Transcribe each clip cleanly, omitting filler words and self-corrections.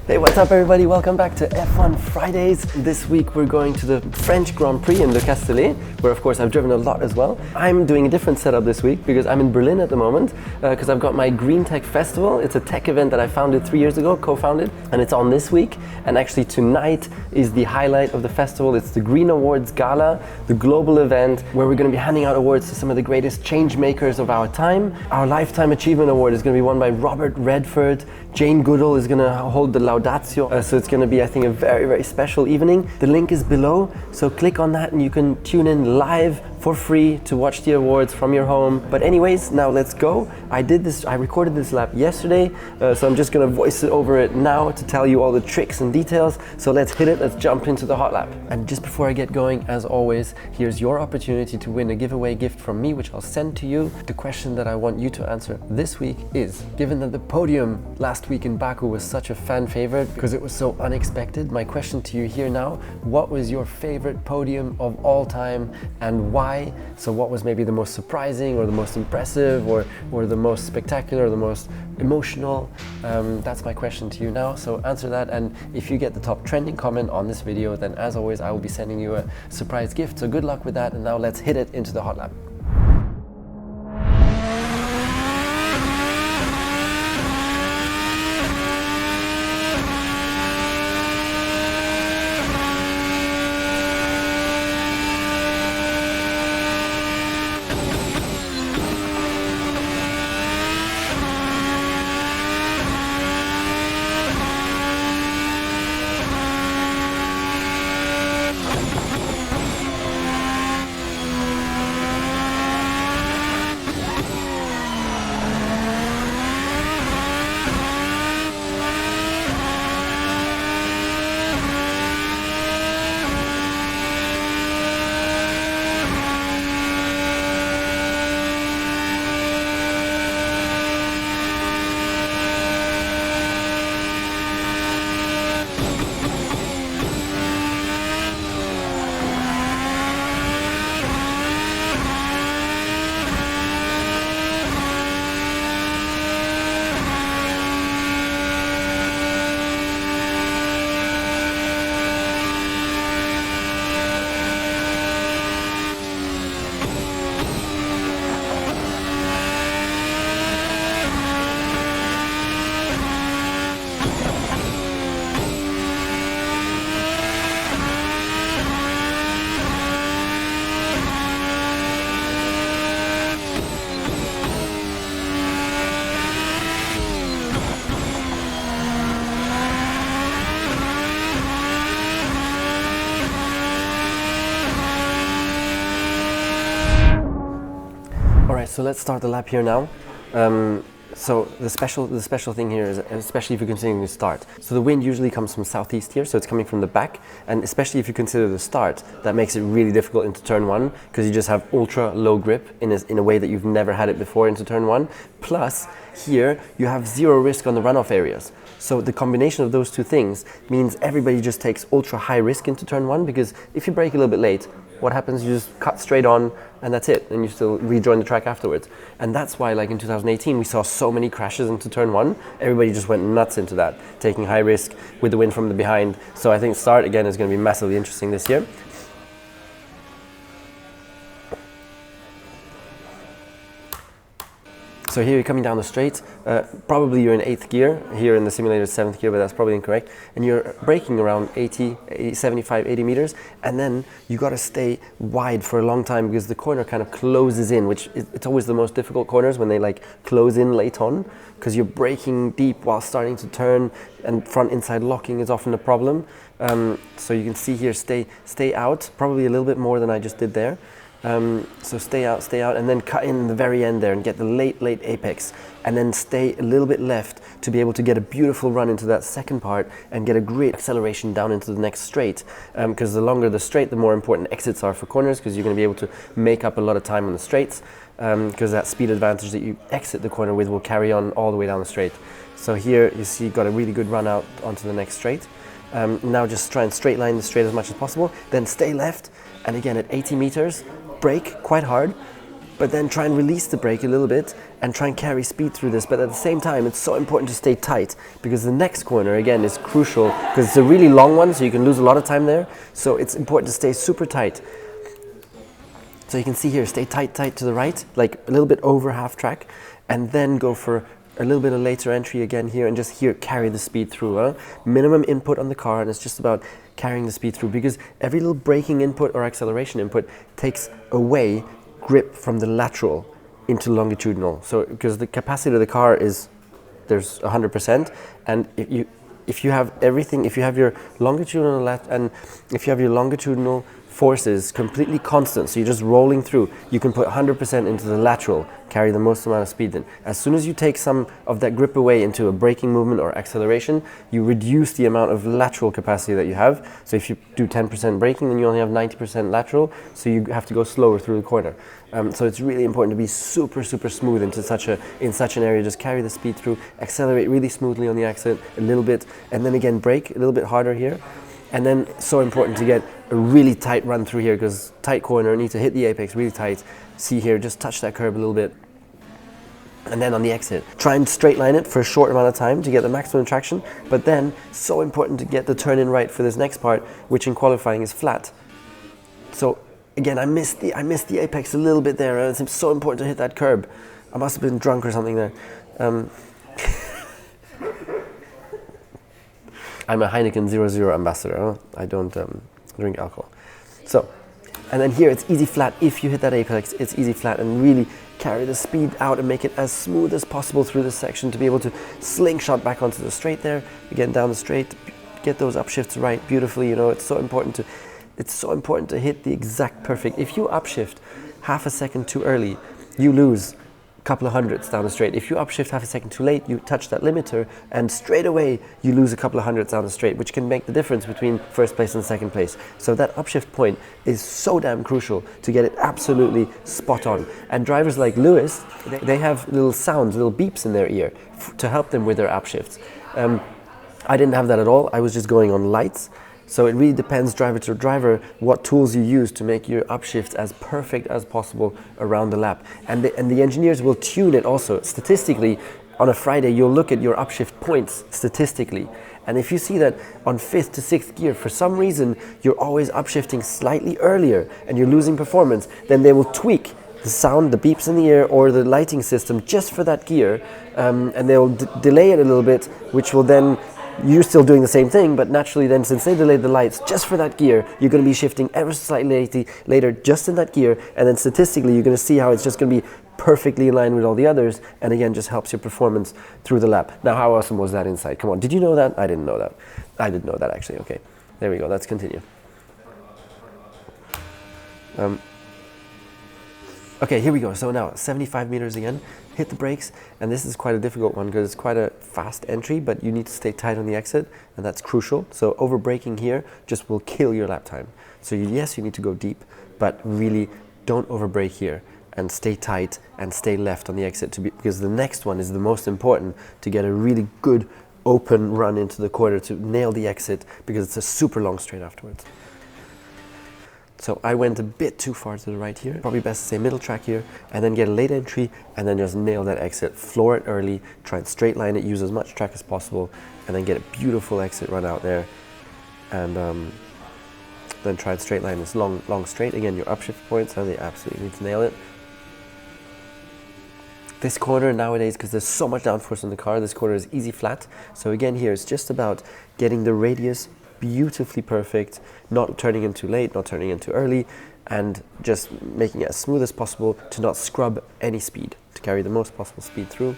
Hey, what's up everybody? Welcome back to F1 Fridays. This week we're going to the French Grand Prix in Le Castellet, where of course I've driven a lot as well. I'm doing a different setup this week because I'm in Berlin at the moment because I've got my Green Tech Festival. It's a tech event that I founded 3 years ago, co-founded, and it's on this week. And actually tonight is the highlight of the festival. It's the Green Awards Gala, the global event where we're going to be handing out awards to some of the greatest change makers of our time. Our Lifetime Achievement Award is going to be won by Robert Redford. Jane Goodall is going to hold the Laudatio, so it's going to be, I think, a very, very special evening. The link is below, so click on that and you can tune in live for free to watch the awards from your home. But anyways, now let's go. I recorded this lap yesterday, so I'm just going to voice it over it now to tell you all the tricks and details. So let's hit it, let's jump into the hot lap. And just before I get going, as always, here's your opportunity to win a giveaway gift from me, which I'll send to you. The question that I want you to answer this week is, given that the podium last week in Baku was such a fan favorite because it was so unexpected, my question to you here now, what was your favorite podium of all time and why? So what was maybe the most surprising or the most impressive or the most spectacular or the most emotional? That's my question to you now, so answer that, and if you get the top trending comment on this video, then as always I will be sending you a surprise gift. So good luck with that, and now let's hit it into the hot lap. Alright, so let's start the lap here now. So the special thing here is, especially if you're considering the start. So the wind usually comes from southeast here, so it's coming from the back, and especially if you consider the start, that makes it really difficult into turn one because you just have ultra low grip in a way that you've never had it before into turn one. Plus, here you have zero risk on the runoff areas. So the combination of those two things means everybody just takes ultra high risk into turn one, because if you brake a little bit late, what happens? You just cut straight on and that's it, and you still rejoin the track afterwards. And that's why, like in 2018, we saw so many crashes into turn one. Everybody just went nuts into that, taking high risk with the wind from the behind. So I think start again is going to be massively interesting this year. So here you're coming down the straight, probably you're in 8th gear, here in the simulator 7th gear, but that's probably incorrect. And you're braking around 75, 80 meters, and then you got to stay wide for a long time because the corner kind of closes in, which it's always the most difficult corners when they like close in late on, because you're braking deep while starting to turn, and front inside locking is often a problem. So you can see here, stay out, probably a little bit more than I just did there. So stay out, and then cut in the very end there and get the late apex, and then stay a little bit left to be able to get a beautiful run into that second part and get a great acceleration down into the next straight. Because the longer the straight, the more important exits are for corners, because you're going to be able to make up a lot of time on the straights, because that speed advantage that you exit the corner with will carry on all the way down the straight. So here you see got a really good run out onto the next straight. Now just try and straight line the straight as much as possible, then stay left, and again at 80 meters, brake quite hard, but then try and release the brake a little bit and try and carry speed through this. But at the same time, it's so important to stay tight, because the next corner, again, is crucial, because it's a really long one, so you can lose a lot of time there. So it's important to stay super tight. So you can see here, stay tight to the right, like a little bit over half track, and then go for a little bit of later entry again here, and just here, carry the speed through. Minimum input on the car, and it's just about carrying the speed through, because every little braking input or acceleration input takes away grip from the lateral into longitudinal. So because the capacity of the car is, there's 100%, and if you have everything, if you have your longitudinal and if you have your longitudinal forces completely constant, so you're just rolling through, you can put 100% into the lateral, carry the most amount of speed in. As soon as you take some of that grip away into a braking movement or acceleration, you reduce the amount of lateral capacity that you have. So if you do 10% braking, then you only have 90% lateral, so you have to go slower through the corner. So it's really important to be super smooth in such an area. Just carry the speed through, accelerate really smoothly on the exit a little bit, and then again brake a little bit harder here. And then so important to get a really tight run through here, because tight corner, need to hit the apex really tight. See here, just touch that curb a little bit. And then on the exit, try and straight line it for a short amount of time to get the maximum traction. But then, so important to get the turn in right for this next part, which in qualifying is flat. So again, I missed the apex a little bit there. It's so important to hit that curb. I must have been drunk or something there. I'm a Heineken 00 ambassador. I don't drink alcohol. So, and then here it's easy flat. If you hit that apex, it's easy flat, and really carry the speed out and make it as smooth as possible through this section to be able to slingshot back onto the straight there. Again, down the straight, get those upshifts right beautifully. You know, it's so important to hit the exact perfect. If you upshift half a second too early, you lose couple of hundredths down the straight. If you upshift half a second too late, you touch that limiter, and straight away you lose a couple of hundredths down the straight, which can make the difference between first place and second place. So that upshift point is so damn crucial to get it absolutely spot on. And drivers like Lewis, they have little sounds, little beeps in their ear to help them with their upshifts. I didn't have that at all. I was just going on lights. So it really depends driver to driver what tools you use to make your upshifts as perfect as possible around the lap. And the engineers will tune it also. Statistically, on a Friday, you'll look at your upshift points statistically. And if you see that on 5th to 6th gear, for some reason, you're always upshifting slightly earlier and you're losing performance, then they will tweak the sound, the beeps in the ear, or the lighting system just for that gear. And they'll delay it a little bit, which will then, you're still doing the same thing, but naturally then, since they delayed the lights just for that gear, you're going to be shifting ever so slightly later just in that gear, and then statistically you're going to see how it's just going to be perfectly in line with all the others, and again just helps your performance through the lap. Now, how awesome was that insight? Come on, did you know that? I didn't know that. I didn't know that actually. Okay, there we go, let's continue. Okay, here we go. So now 75 meters again, hit the brakes, and this is quite a difficult one because it's quite a fast entry, but you need to stay tight on the exit, and that's crucial. So over braking here just will kill your lap time. So yes, you need to go deep, but really don't over brake here, and stay tight and stay left on the exit because the next one is the most important to get a really good open run into the corner to nail the exit, because it's a super long straight afterwards. So I went a bit too far to the right here. Probably best to say middle track here, and then get a late entry, and then just nail that exit. Floor it early, try and straight line it, use as much track as possible, and then get a beautiful exit run out there. And then try and straight line this long straight. Again, your upshift points, they absolutely need to nail it. This corner nowadays, because there's so much downforce on the car, this corner is easy flat. So again here, it's just about getting the radius beautifully perfect, not turning in too late, not turning in too early, and just making it as smooth as possible to not scrub any speed, to carry the most possible speed through.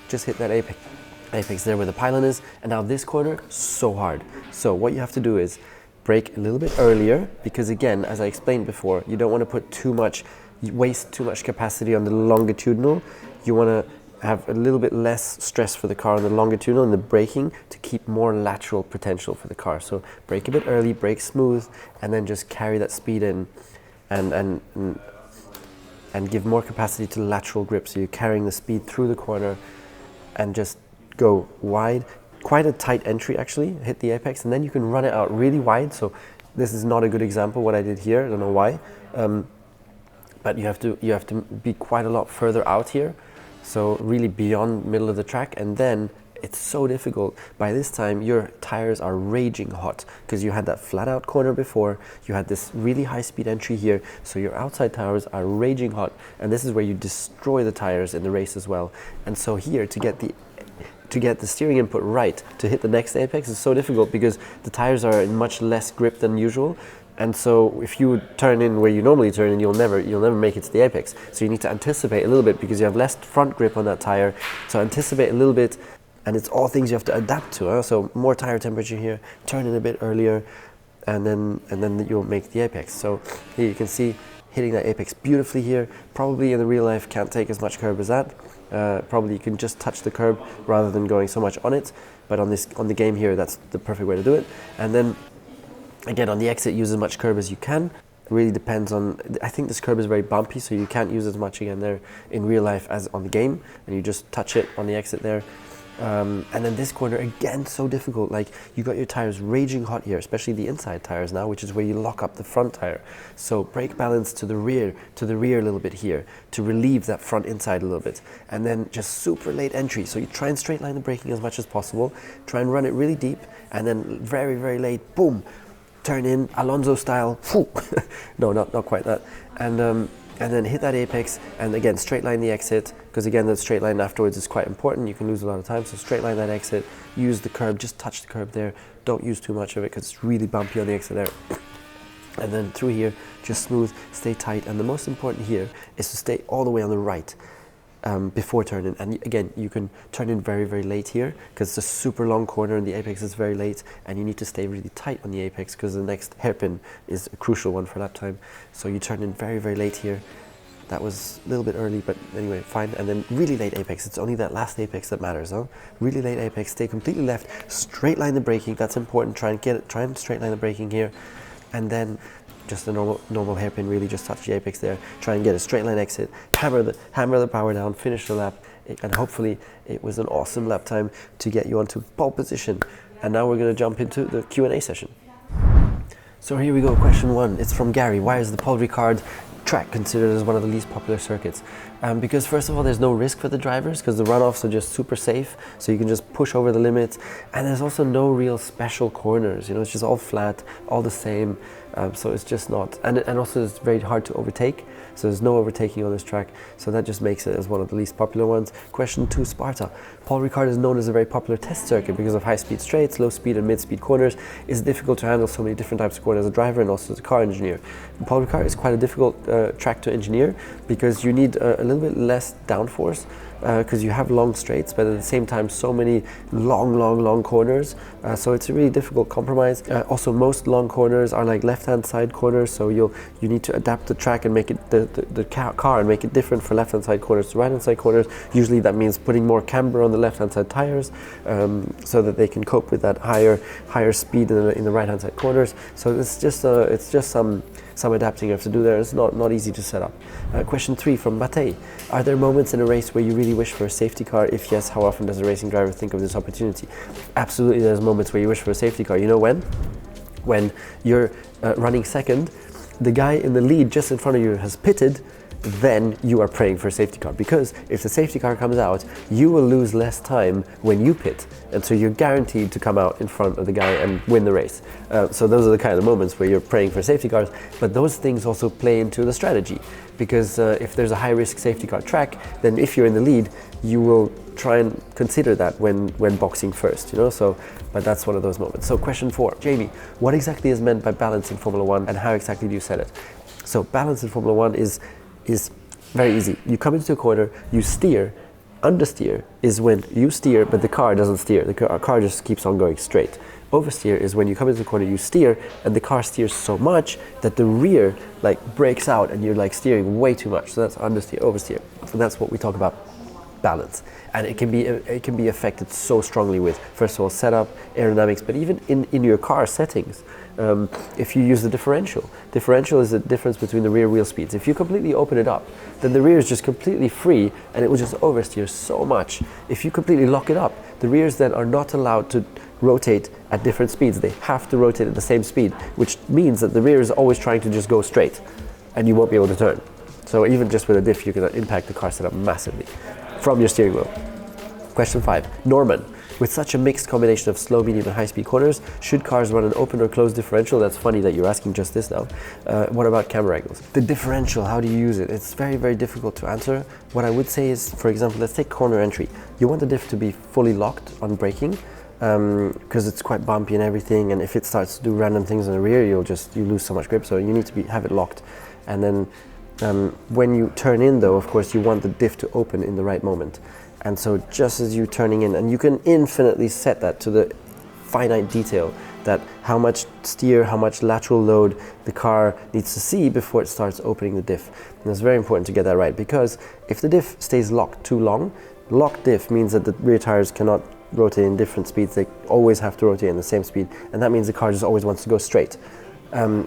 Just hit that apex there where the pylon is, and now this corner, so hard. So what you have to do is brake a little bit earlier, because again, as I explained before, you don't want to put too much, waste too much capacity on the longitudinal. You want to have a little bit less stress for the car on the longitudinal and the braking to keep more lateral potential for the car. So brake a bit early, brake smooth, and then just carry that speed in and give more capacity to the lateral grip. So you're carrying the speed through the corner and just go wide. Quite a tight entry actually, hit the apex, and then you can run it out really wide. So this is not a good example what I did here, I don't know why. but you have to be quite a lot further out here, so really beyond middle of the track, and then it's so difficult. By this time your tires are raging hot because you had that flat out corner before, you had this really high speed entry here, so your outside tires are raging hot, and this is where you destroy the tires in the race as well. And so here to get the steering input right to hit the next apex is so difficult because the tires are in much less grip than usual. And so if you turn in where you normally turn in, you'll never make it to the apex. So you need to anticipate a little bit because you have less front grip on that tire. So anticipate a little bit, and it's all things you have to adapt to. So more tire temperature here, turn in a bit earlier, and then you'll make the apex. So here you can see hitting that apex beautifully here. Probably in the real life can't take as much curb as that. Probably you can just touch the curb rather than going so much on it. But on the game here, that's the perfect way to do it. And then again, on the exit, use as much curb as you can. It really depends on, I think this curb is very bumpy, so you can't use as much again there in real life as on the game, and you just touch it on the exit there. And then this corner, again, so difficult. Like, you got your tires raging hot here, especially the inside tires now, which is where you lock up the front tire. So brake balance to the rear a little bit here to relieve that front inside a little bit. And then just super late entry. So you try and straight line the braking as much as possible, try and run it really deep, and then very, very late, boom, turn in Alonso style. No, not quite that. And then hit that apex, and again straight line the exit, because again that straight line afterwards is quite important. You can lose a lot of time, so straight line that exit, use the curb, just touch the curb there, don't use too much of it because it's really bumpy on the exit there. And then through here, just smooth, stay tight, and the most important here is to stay all the way on the right before turning. And again, you can turn in very, very late here because it's a super long corner and the apex is very late, and you need to stay really tight on the apex because the next hairpin is a crucial one for lap time. So you turn in very, very late here. That was a little bit early, but anyway, fine. And then really late apex, it's only that last apex that matters, huh? Really late apex, stay completely left, straight line the braking, that's important. Try and straight line the braking here, and then just a normal hairpin, really just touch the apex there, try and get a straight line exit, hammer the power down, finish the lap, and hopefully it was an awesome lap time to get you onto pole position. And now we're going to jump into the Q&A session. So here we go, question 1, it's from Gary. Why is the Paul Ricard track considered as one of the least popular circuits? Because first of all, there's no risk for the drivers because the runoffs are just super safe, so you can just push over the limits, and there's also no real special corners, it's just all flat, all the same. So it's just not, and also it's very hard to overtake, so there's no overtaking on this track, so that just makes it as one of the least popular ones. Question 2, Sparta. Paul Ricard is known as a very popular test circuit because of high speed straights, low speed and mid speed corners. It's difficult to handle so many different types of corners as a driver and also as a car engineer. Paul Ricard is quite a difficult track to engineer because you need a little bit less downforce, because you have long straights, but at the same time so many long corners, so it's a really difficult compromise. Also, most long corners are like left-hand side corners, so you need to adapt the track and make it the car and make it different for left-hand side corners to right-hand side corners. Usually that means putting more camber on the left-hand side tires, so that they can cope with that higher speed in the right-hand side corners. So it's just some adapting you have to do there. It's not easy to set up. Question 3 from Matej. Are there moments in a race where you really wish for a safety car? If yes, how often does a racing driver think of this opportunity? Absolutely, there's moments where you wish for a safety car. You know when? When you're running second, the guy in the lead just in front of you has pitted, then you are praying for a safety car, because if the safety car comes out, you will lose less time when you pit, and so you're guaranteed to come out in front of the guy and win the race. So those are the kind of moments where you're praying for safety cars, but those things also play into the strategy, because if there's a high risk safety car track, then if you're in the lead, you will try and consider that when boxing first, so, but that's one of those moments. So question 4, Jamie, what exactly is meant by balance in Formula 1 and how exactly do you set it? So balance in Formula 1 is very easy. You come into a corner, you steer. Understeer is when you steer, but the car doesn't steer. The car just keeps on going straight. Oversteer is when you come into the corner, you steer, and the car steers so much that the rear breaks out, and you're steering way too much. So that's understeer, oversteer. And that's what we talk about balance. And it can be affected so strongly with, first of all, setup, aerodynamics, but even in your car settings. If you use the differential is the difference between the rear wheel speeds. If you completely open it up, then the rear is just completely free and it will just oversteer so much. If you completely lock it up, the rears then are not allowed to rotate at different speeds. They have to rotate at the same speed, which means that the rear is always trying to just go straight and you won't be able to turn. So even just with a diff, you can impact the car setup massively from your steering wheel. Question 5. Norman. With such a mixed combination of slow, medium and high-speed corners, should cars run an open or closed differential? That's funny that you're asking just this now. What about camera angles? The differential, how do you use it? It's very, very difficult to answer. What I would say is, for example, let's take corner entry. You want the diff to be fully locked on braking because it's quite bumpy and everything, and if it starts to do random things in the rear, you lose so much grip, so you need to have it locked. And then when you turn in though, of course, you want the diff to open in the right moment. And so just as you're turning in, and you can infinitely set that to the finite detail, that how much steer, how much lateral load the car needs to see before it starts opening the diff. And it's very important to get that right, because if the diff stays locked too long, locked diff means that the rear tires cannot rotate in different speeds. They always have to rotate in the same speed, and that means the car just always wants to go straight.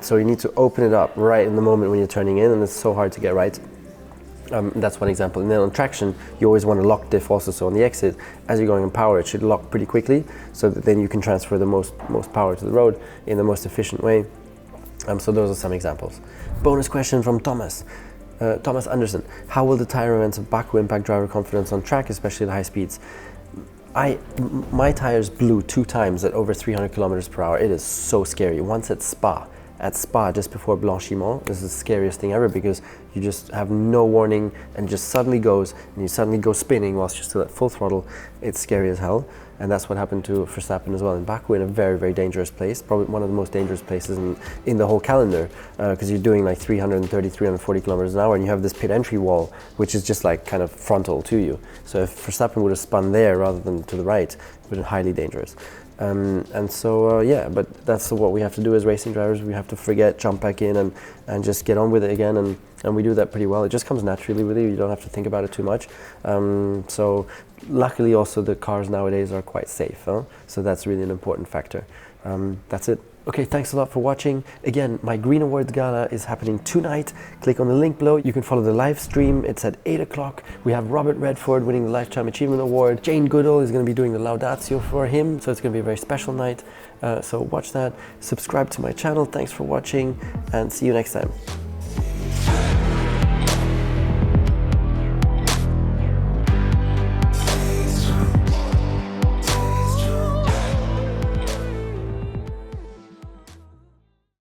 So you need to open it up right in the moment when you're turning in, and it's so hard to get right. That's one example. And then on traction, you always want to lock diff also. So on the exit, as you're going in power, it should lock pretty quickly, so that then you can transfer the most power to the road in the most efficient way. So those are some examples. Bonus question from Thomas. Thomas Anderson. How will the tire events of Baku impact driver confidence on track, especially at high speeds? My tires blew 2 times at over 300 kilometers per hour. It is so scary. Once at Spa, just before Blanchiment. This is the scariest thing ever, because you just have no warning and just suddenly goes, and you suddenly go spinning whilst you're still at full throttle. It's scary as hell. And that's what happened to Verstappen as well in Baku, in a very, very dangerous place, probably one of the most dangerous places in the whole calendar, because you're doing like 330, 340 kilometers an hour, and you have this pit entry wall, which is just like kind of frontal to you. So if Verstappen would have spun there rather than to the right, it would have been highly dangerous. And so, yeah, but that's what we have to do as racing drivers. We have to forget, jump back in and just get on with it again. And we do that pretty well. It just comes naturally with you. You don't have to think about it too much. So luckily also the cars nowadays are quite safe. So that's really an important factor. That's it. Okay, thanks a lot for watching. Again, my Green Awards Gala is happening tonight. Click on the link below. You can follow the live stream. It's at 8 o'clock. We have Robert Redford winning the Lifetime Achievement Award. Jane Goodall is going to be doing the Laudatio for him, so it's going to be a very special night. So watch that. Subscribe to my channel. Thanks for watching, and see you next time.